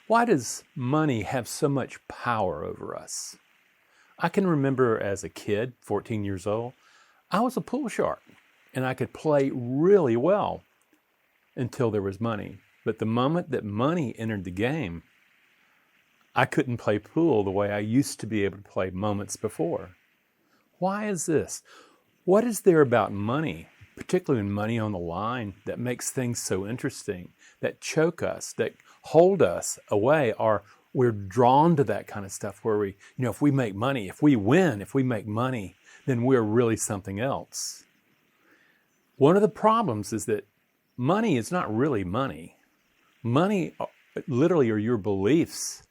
Why does money have so much power over us? I can remember as a kid, 14 years old, I was a pool shark and I could play really well until there was money. But the moment that money entered the game, I couldn't play pool the way I used to be able to play moments before. Why is this? What is there about money, particularly when money on the line, that makes things so interesting, that choke us, that hold us away, or we're drawn to that kind of stuff where we, if we make money, if we win, if we make money, then we're really something else. One of the problems is that money is not really money. Money literally are your beliefs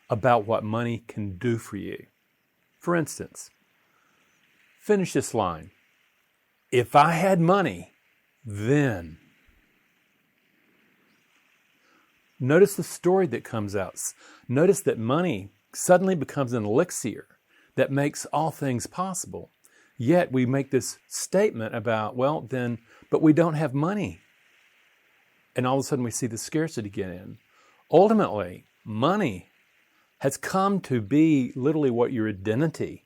about what money can do for you. For instance, finish this line. If I had money, then. Notice the story that comes out. Notice that money suddenly becomes an elixir that makes all things possible. Yet we make this statement about, but we don't have money. And all of a sudden we see the scarcity get in. Ultimately, money has come to be literally what your identity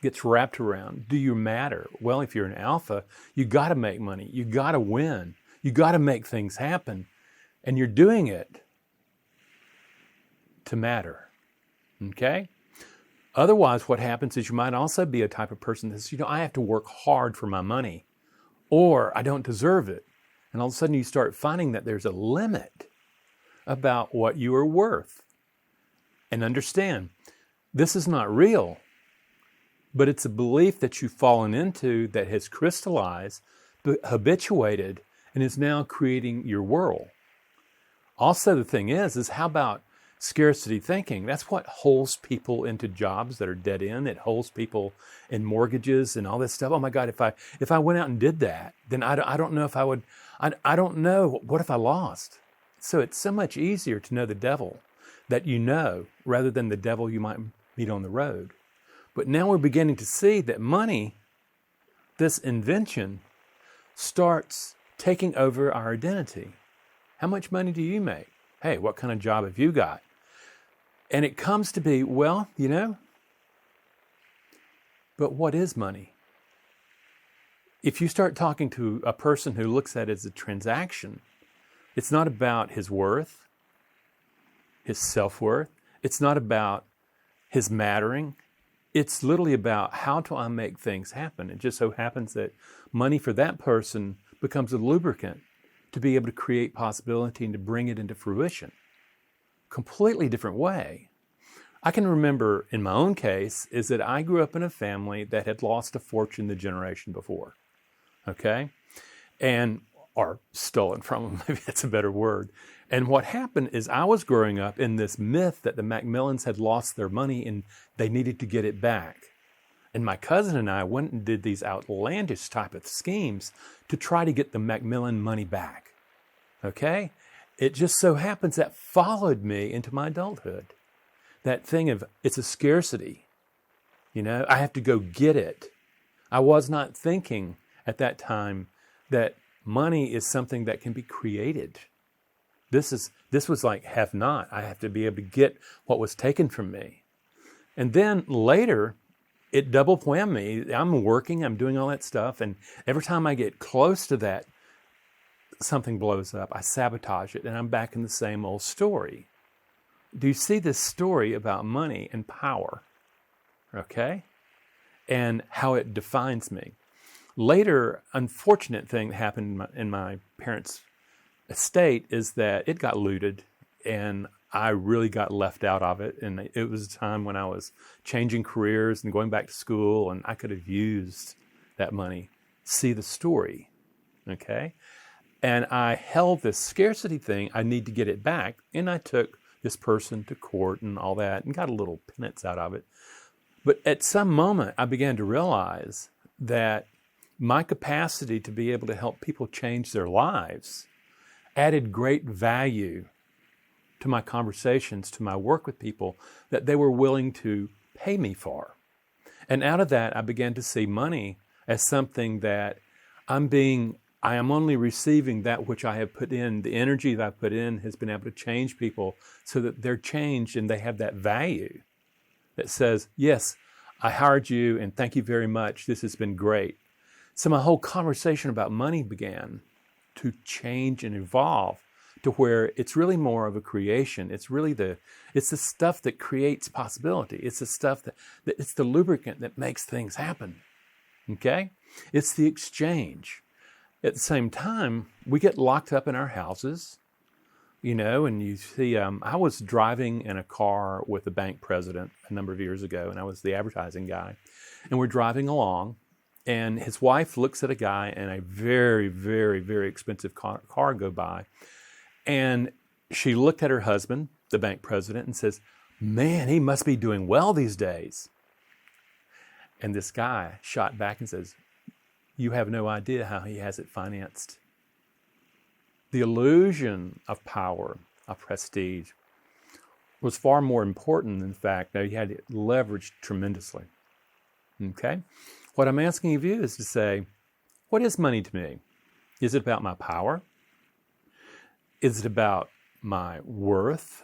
gets wrapped around. Do you matter? Well, if you're an alpha, you got to make money. You got to win. You got to make things happen. And you're doing it to matter. Okay? Otherwise, what happens is you might also be a type of person that says, I have to work hard for my money, or I don't deserve it. And all of a sudden you start finding that there's a limit about what you are worth. And understand, this is not real, but it's a belief that you've fallen into that has crystallized, habituated, and is now creating your world. Also, the thing is how about scarcity thinking? That's what holds people into jobs that are dead end. It holds people in mortgages and all this stuff. Oh my God, if I went out and did that, then I don't know if I would, I don't know, what if I lost? So it's so much easier to know the devil that you know, rather than the devil you might meet on the road. But now we're beginning to see that money, this invention, starts taking over our identity. How much money do you make? Hey, what kind of job have you got? And it comes to be, but what is money? If you start talking to a person who looks at it as a transaction, it's not about his worth, his self-worth. It's not about his mattering. It's literally about how do I make things happen. It just so happens that money for that person becomes a lubricant to be able to create possibility and to bring it into fruition. Completely different way. I can remember in my own case is that I grew up in a family that had lost a fortune the generation before. Okay? Or stolen from them, maybe that's a better word. And what happened is I was growing up in this myth that the Macmillans had lost their money and they needed to get it back. And my cousin and I went and did these outlandish type of schemes to try to get the Macmillan money back. Okay? It just so happens that followed me into my adulthood. That thing of, it's a scarcity. I have to go get it. I was not thinking at that time that money is something that can be created. This was like have not. I have to be able to get what was taken from me. And then later, it double whammy. I'm working, I'm doing all that stuff, and every time I get close to that, something blows up. I sabotage it, and I'm back in the same old story. Do you see this story about money and power? Okay? And how it defines me. Later, unfortunate thing that happened in my parents' estate is that it got looted, and I really got left out of it. And it was a time when I was changing careers and going back to school, and I could have used that money. See the story, okay? And I held this scarcity thing. I need to get it back. And I took this person to court and all that and got a little penance out of it. But at some moment, I began to realize that my capacity to be able to help people change their lives added great value to my conversations, to my work with people, that they were willing to pay me for. And out of that, I began to see money as something that I'm being I am only receiving that which I have put in. The energy that I've put in has been able to change people so that they're changed and they have that value that says, yes, I hired you and thank you very much. This has been great. So my whole conversation about money began to change and evolve to where it's really more of a creation. It's the stuff that creates possibility. It's the stuff that it's the lubricant that makes things happen. Okay? It's the exchange. At the same time, we get locked up in our houses, and you see, I was driving in a car with a bank president a number of years ago, and I was the advertising guy. And we're driving along, and his wife looks at a guy in a very, very, very expensive car go by. And she looked at her husband, the bank president, and says, man, he must be doing well these days. And this guy shot back and says, you have no idea how he has it financed. The illusion of power, of prestige, was far more important than the fact that he had it leveraged tremendously. Okay? What I'm asking of you is to say, what is money to me? Is it about my power? Is it about my worth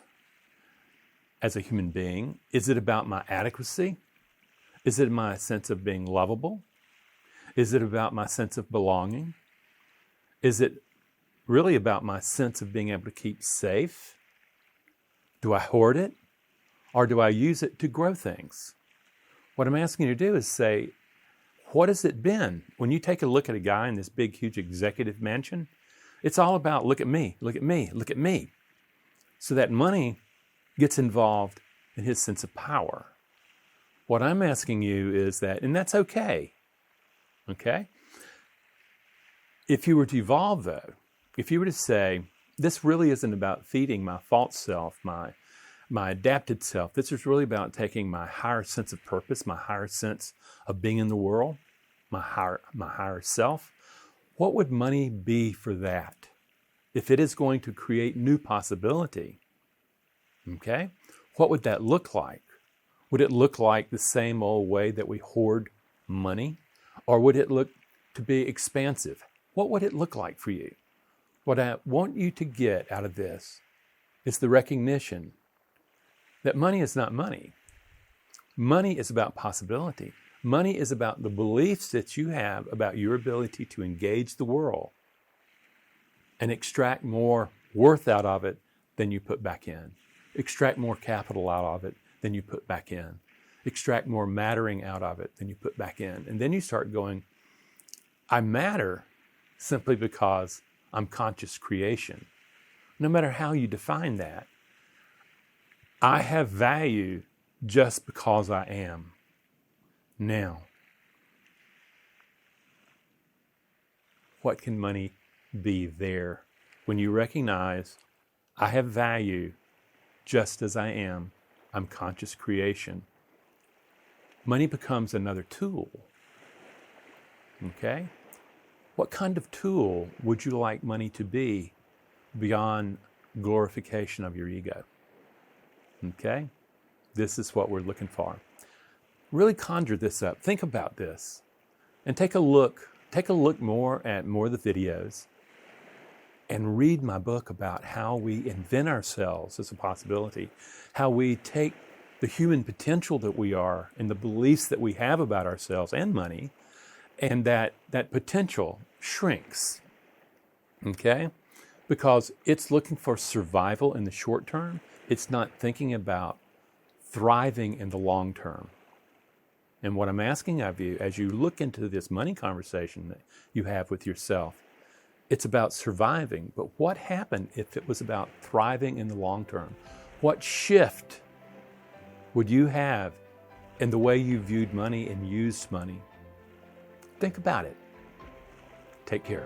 as a human being? Is it about my adequacy? Is it my sense of being lovable? Is it about my sense of belonging? Is it really about my sense of being able to keep safe? Do I hoard it? Or do I use it to grow things? What I'm asking you to do is say, what has it been? When you take a look at a guy in this big, huge executive mansion, it's all about look at me, look at me, look at me. So that money gets involved in his sense of power. What I'm asking you is that, and that's okay, okay? If you were to evolve though, if you were to say, this really isn't about feeding my false self, my adapted self. This is really about taking my higher sense of purpose, my higher sense of being in the world, my higher self. What would money be for that? If it is going to create new possibility, okay? What would that look like? Would it look like the same old way that we hoard money? Or would it look to be expansive? What would it look like for you? What I want you to get out of this is the recognition that money is not money. Money is about possibility. Money is about the beliefs that you have about your ability to engage the world and extract more worth out of it than you put back in. Extract more capital out of it than you put back in. Extract more mattering out of it than you put back in. And then you start going, I matter simply because I'm conscious creation. No matter how you define that, I have value just because I am. Now, what can money be there when you recognize I have value just as I am? I'm conscious creation. Money becomes another tool. Okay? What kind of tool would you like money to be beyond glorification of your ego? Okay? This is what we're looking for. Really conjure this up. Think about this. And take a look more at more of the videos and read my book about how we invent ourselves as a possibility, how we take the human potential that we are and the beliefs that we have about ourselves and money, and that potential shrinks, okay? Because it's looking for survival in the short term. It's not thinking about thriving in the long term. And what I'm asking of you, as you look into this money conversation that you have with yourself, it's about surviving. But what happened if it was about thriving in the long term? What shift would you have in the way you viewed money and used money? Think about it. Take care.